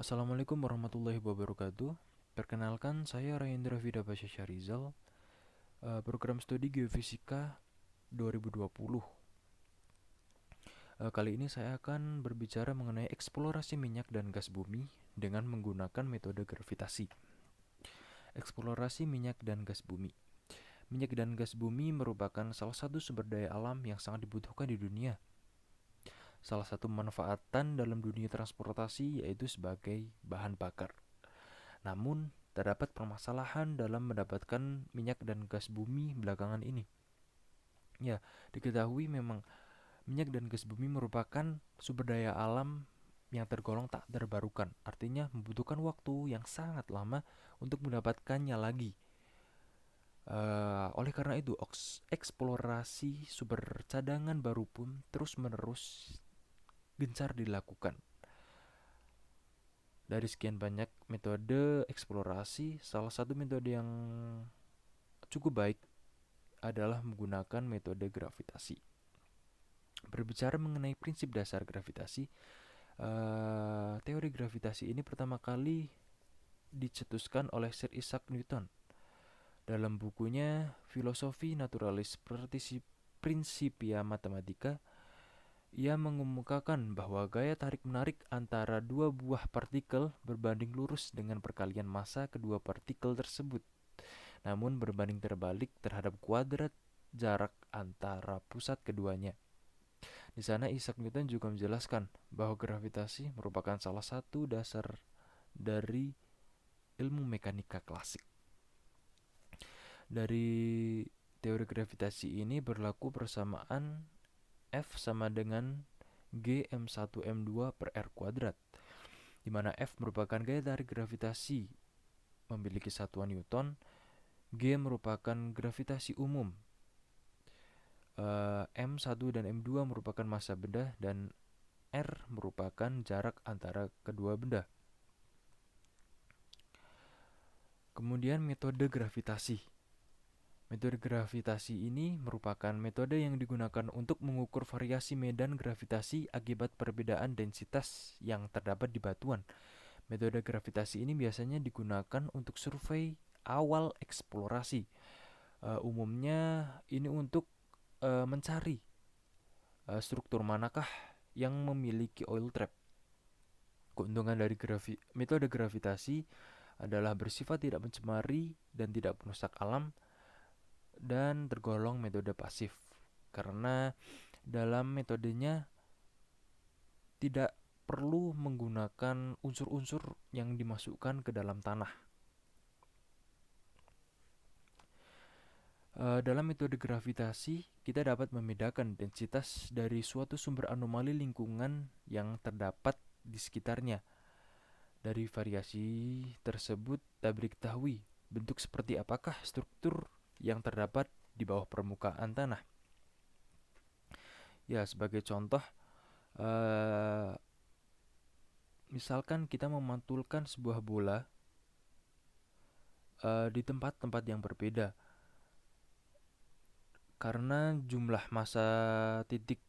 Assalamualaikum warahmatullahi wabarakatuh. Perkenalkan, saya Rayendra Vida Basya Syarizal, program studi Geofisika 2020. Kali ini saya akan berbicara mengenai eksplorasi minyak dan gas bumi dengan menggunakan metode gravitasi. Eksplorasi minyak dan gas bumi. Minyak dan gas bumi merupakan salah satu sumber daya alam yang sangat dibutuhkan di dunia. Salah satu manfaatan dalam dunia transportasi yaitu sebagai bahan bakar. Namun, terdapat permasalahan dalam mendapatkan minyak dan gas bumi belakangan ini. Ya, diketahui memang minyak dan gas bumi merupakan sumber daya alam yang tergolong tak terbarukan. Artinya membutuhkan waktu yang sangat lama untuk mendapatkannya lagi. Oleh karena itu, eksplorasi sumber cadangan baru pun terus-menerus gencar dilakukan. Dari sekian banyak metode eksplorasi, salah satu metode yang cukup baik adalah menggunakan metode gravitasi. Berbicara mengenai prinsip dasar gravitasi, teori gravitasi ini pertama kali dicetuskan oleh Sir Isaac Newton dalam bukunya Filosofi Naturalis Principia Mathematica. Ia mengemukakan bahwa gaya tarik-menarik antara dua buah partikel berbanding lurus dengan perkalian massa kedua partikel tersebut, namun berbanding terbalik terhadap kuadrat jarak antara pusat keduanya. Di sana Isaac Newton juga menjelaskan bahwa gravitasi merupakan salah satu dasar dari ilmu mekanika klasik. Dari teori gravitasi ini berlaku persamaan F sama dengan G M1 M2 per R kuadrat, di mana F merupakan gaya tarik gravitasi memiliki satuan Newton, G merupakan gravitasi umum, M1 dan M2 merupakan massa benda, dan R merupakan jarak antara kedua benda. Kemudian metode gravitasi. Metode gravitasi ini merupakan metode yang digunakan untuk mengukur variasi medan gravitasi akibat perbedaan densitas yang terdapat di batuan. Metode gravitasi ini biasanya digunakan untuk survei awal eksplorasi. Umumnya ini untuk mencari struktur manakah yang memiliki oil trap. Keuntungan dari metode gravitasi adalah bersifat tidak mencemari dan tidak merusak alam, dan tergolong metode pasif karena dalam metodenya tidak perlu menggunakan unsur-unsur yang dimasukkan ke dalam tanah. Dalam metode gravitasi, kita dapat membedakan densitas dari suatu sumber anomali lingkungan yang terdapat di sekitarnya. Dari variasi tersebut dapat diketahui bentuk seperti apakah struktur yang terdapat di bawah permukaan tanah. Ya, sebagai contoh, misalkan kita memantulkan sebuah bola di tempat-tempat yang berbeda. Karena jumlah massa titik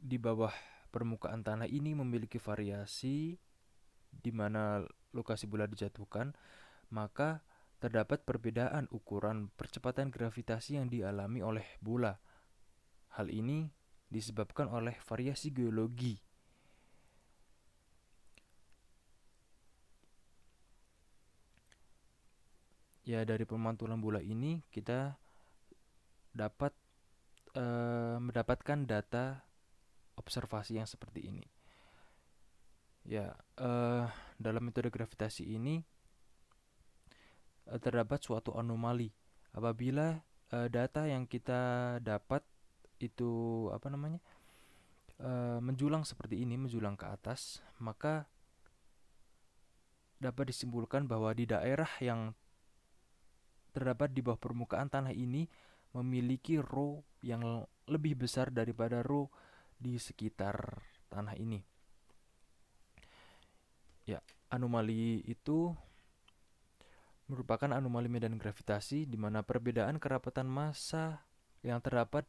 di bawah permukaan tanah ini memiliki variasi di mana lokasi bola dijatuhkan, maka terdapat perbedaan ukuran percepatan gravitasi yang dialami oleh bola. Hal ini disebabkan oleh variasi geologi. Ya, dari pemantulan bola ini kita dapat mendapatkan data observasi yang seperti ini. Ya, dalam metode gravitasi ini terdapat suatu anomali apabila data yang kita dapat itu menjulang seperti ini, menjulang ke atas, maka dapat disimpulkan bahwa di daerah yang terdapat di bawah permukaan tanah ini memiliki rho yang lebih besar daripada rho di sekitar tanah ini. Ya, anomali itu merupakan anomali medan gravitasi di mana perbedaan kerapatan massa yang terdapat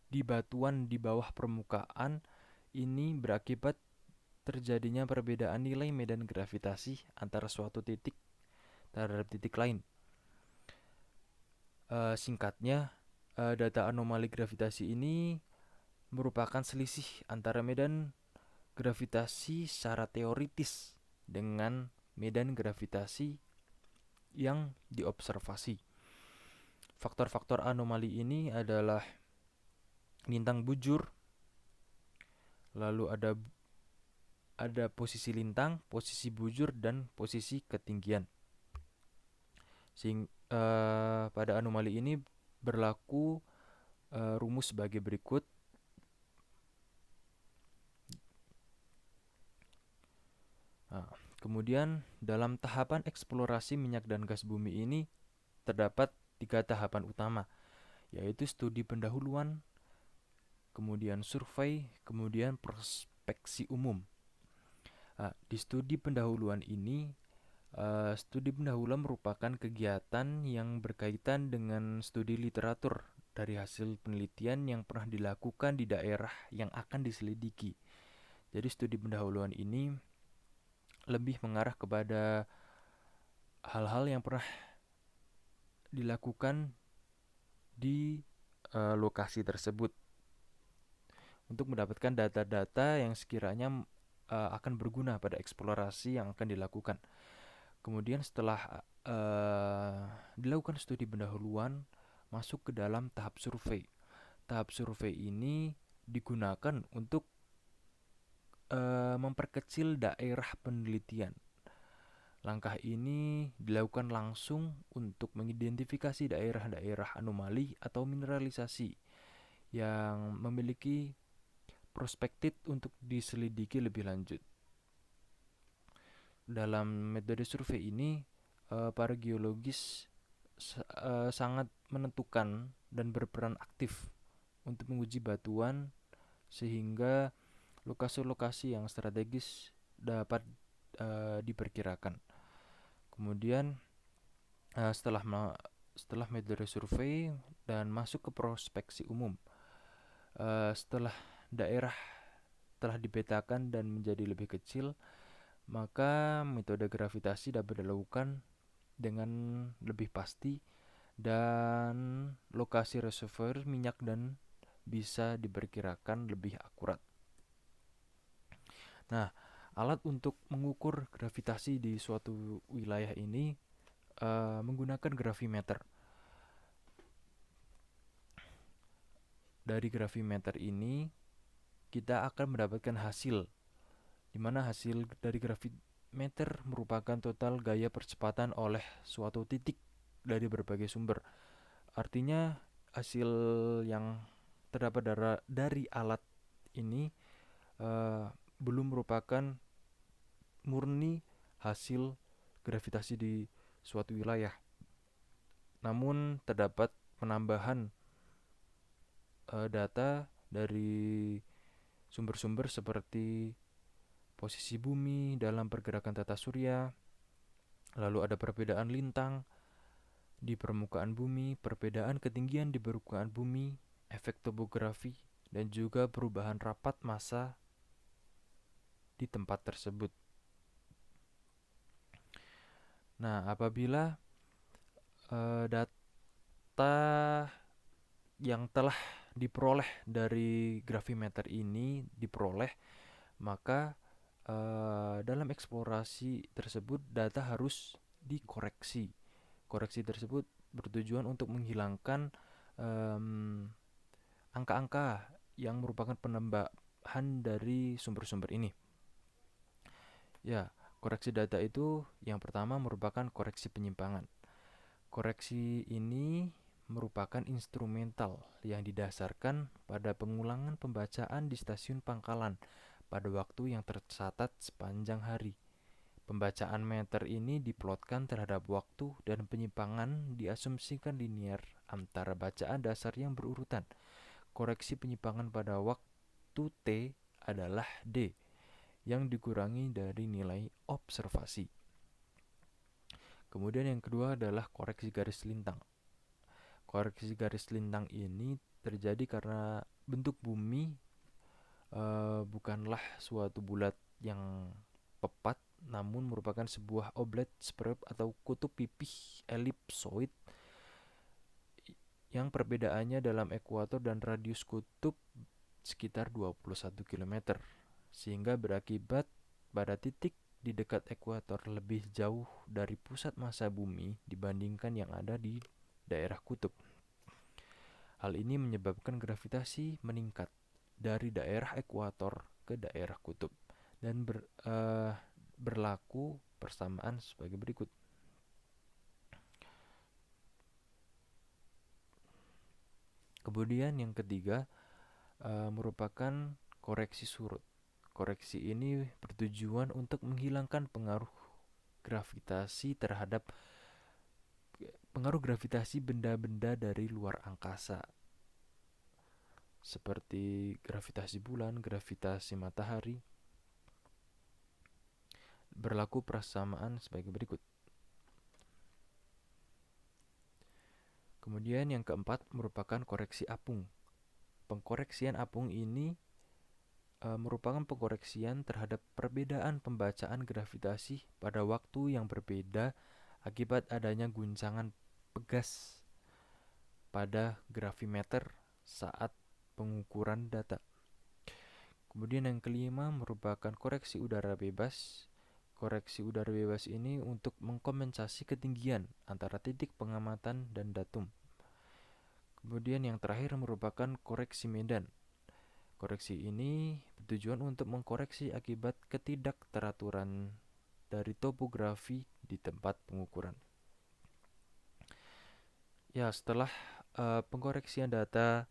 di batuan di bawah permukaan ini berakibat terjadinya perbedaan nilai medan gravitasi antara suatu titik terhadap titik lain. Singkatnya, data anomali gravitasi ini merupakan selisih antara medan gravitasi secara teoritis dengan medan gravitasi yang diobservasi. Faktor-faktor anomali ini adalah lintang bujur, lalu ada posisi lintang, posisi bujur, dan posisi ketinggian. Pada anomali ini berlaku rumus sebagai berikut. Kemudian dalam tahapan eksplorasi minyak dan gas bumi ini terdapat 3 tahapan utama, yaitu studi pendahuluan, kemudian survei, kemudian prospeksi umum. Di studi pendahuluan ini, studi pendahuluan merupakan kegiatan yang berkaitan dengan studi literatur dari hasil penelitian yang pernah dilakukan di daerah yang akan diselidiki. Jadi studi pendahuluan ini lebih mengarah kepada hal-hal yang pernah dilakukan di lokasi tersebut untuk mendapatkan data-data yang sekiranya akan berguna pada eksplorasi yang akan dilakukan. Kemudian setelah dilakukan studi pendahuluan, masuk ke dalam tahap survei. Tahap survei ini digunakan untuk memperkecil daerah penelitian. Langkah ini dilakukan langsung untuk mengidentifikasi daerah-daerah anomali atau mineralisasi yang memiliki prospektif untuk diselidiki lebih lanjut. Dalam metode survei ini, para geologis sangat menentukan dan berperan aktif untuk menguji batuan sehingga lokasi-lokasi yang strategis dapat diperkirakan. Kemudian setelah metode survei dan masuk ke prospeksi umum, setelah daerah telah dipetakan dan menjadi lebih kecil, maka metode gravitasi dapat dilakukan dengan lebih pasti dan lokasi reservoir minyak dan bisa diperkirakan lebih akurat. Nah, alat untuk mengukur gravitasi di suatu wilayah ini menggunakan gravimeter. Dari gravimeter ini kita akan mendapatkan hasil, di mana hasil dari gravimeter merupakan total gaya percepatan oleh suatu titik dari berbagai sumber. Artinya hasil yang terdapat dari alat ini belum merupakan murni hasil gravitasi di suatu wilayah. Namun terdapat penambahan data dari sumber-sumber seperti posisi bumi dalam pergerakan tata surya, lalu ada perbedaan lintang di permukaan bumi, perbedaan ketinggian di permukaan bumi, efek topografi, dan juga perubahan rapat massa di tempat tersebut. Nah, apabila data yang telah diperoleh dari gravimeter ini diperoleh, maka dalam eksplorasi tersebut data harus dikoreksi. Koreksi tersebut bertujuan untuk menghilangkan angka-angka yang merupakan penambahan dari sumber-sumber ini. Ya, koreksi data itu yang pertama merupakan koreksi penyimpangan. Koreksi ini merupakan instrumental yang didasarkan pada pengulangan pembacaan di stasiun pangkalan pada waktu yang tercatat sepanjang hari. Pembacaan meter ini diplotkan terhadap waktu dan penyimpangan diasumsikan linear antara bacaan dasar yang berurutan. Koreksi penyimpangan pada waktu T adalah D yang dikurangi dari nilai observasi. Kemudian yang kedua adalah koreksi garis lintang. Koreksi garis lintang ini terjadi karena bentuk bumi bukanlah suatu bulat yang pepat, namun merupakan sebuah oblet spheroid atau kutub pipih elipsoid yang perbedaannya dalam ekuator dan radius kutub sekitar 21 km, sehingga berakibat pada titik di dekat ekuator lebih jauh dari pusat massa bumi dibandingkan yang ada di daerah kutub. Hal ini menyebabkan gravitasi meningkat dari daerah ekuator ke daerah kutub dan berlaku persamaan sebagai berikut. Kemudian yang ketiga merupakan koreksi surut. Koreksi ini bertujuan untuk menghilangkan pengaruh gravitasi benda-benda dari luar angkasa, seperti gravitasi bulan, gravitasi matahari. Berlaku persamaan sebagai berikut. Kemudian yang keempat merupakan koreksi apung. Pengkoreksian apung ini merupakan pengkoreksian terhadap perbedaan pembacaan gravitasi pada waktu yang berbeda akibat adanya guncangan pegas pada gravimeter saat pengukuran data. Kemudian yang kelima merupakan koreksi udara bebas. Koreksi udara bebas ini untuk mengkompensasi ketinggian antara titik pengamatan dan datum. Kemudian yang terakhir merupakan koreksi medan. Koreksi ini bertujuan untuk mengkoreksi akibat ketidakteraturan dari topografi di tempat pengukuran. Ya, setelah pengkoreksian data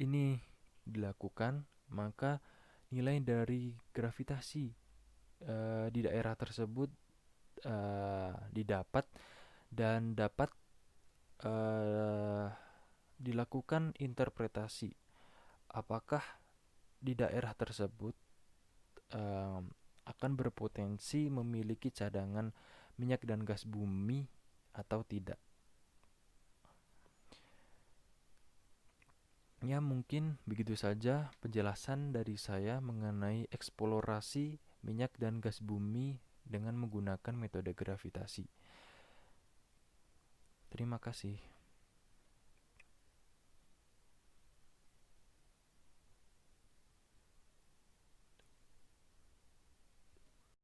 ini dilakukan, maka nilai dari gravitasi di daerah tersebut didapat dan dapat dilakukan interpretasi apakah di daerah tersebut akan berpotensi memiliki cadangan minyak dan gas bumi atau tidak. Ya, mungkin begitu saja penjelasan dari saya mengenai eksplorasi minyak dan gas bumi dengan menggunakan metode gravitasi. Terima kasih.